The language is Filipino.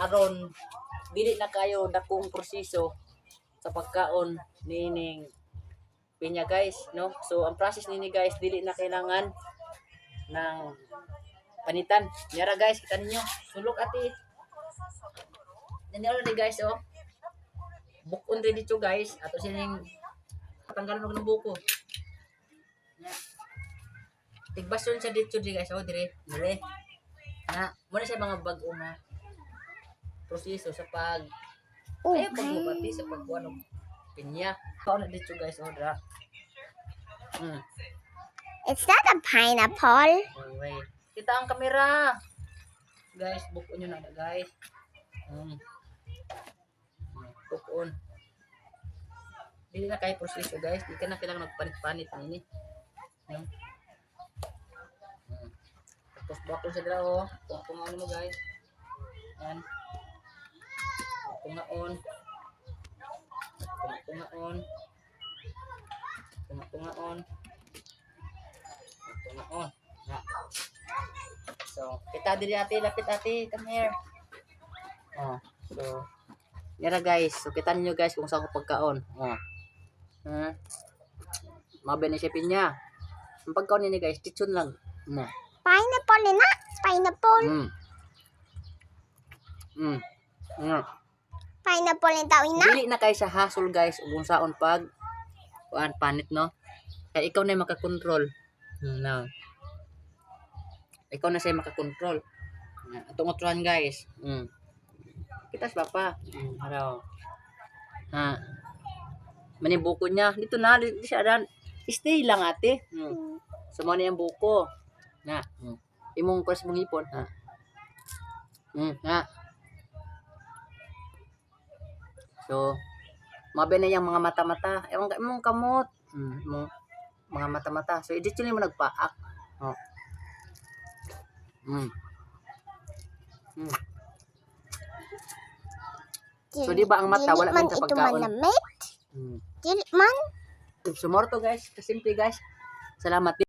aron dili na kayo dakong proseso sa pagkaon nining pinya guys, no? So ang process nini guys dili na kailangan ng panitan. Yara guys, kita ninyo, sulok ati. Yan already guys, oh. Bukon ready to guys. Ato sining tanggalan og ng buko. Ya. Tigbason siya dito di guys, oh dire. Dire. Na, muna siya mga bag-o nga proseso sa pag ay pagpapati sa pagkuha ng pinya. Kao na dito guys, oh dra. It's not a pineapple. Oh, wait. Kita ang kamera. Guys, bukon nyo na guys. Bukon. Dili na kayo proseso guys. Di ka na kailangan magpanit-panit nini. Tapos bakon sa dra, oh. Pungaon mo guys. Yan. Pungaon. Pungaon. Pungaon. Pungaon. So, kita diri ate, lapit ate, come here. Oh, so, yara guys. So, kita niyo guys kung saan ko pagkaon. Oh. Mabe na siya pinya. Ang pagkaon niya guys, titsun lang. Pineapple na. Pineapple. Pineapple na tao ina. Dili na kay sa hasol guys kung saon pag panit no. Kaya ikaw na yung makakontrol. No. Ikaw na siya makakontrol. Atong utuhan guys. Kita sa papa. Araw. Manibuko niya. Dito na. Dito siya dan. Stay lang ate. Sumama na yung buko. Na. Imong kurs mong ipon. So, mabe na yung mga mata-mata. Ewan ka, imong kamot. Mga mata-mata. So, edit yun mo nagpaak. So, di ba ang mata wala man sa pagkaon? Dili man. Sumorto guys. Kasimple guys. Salamat.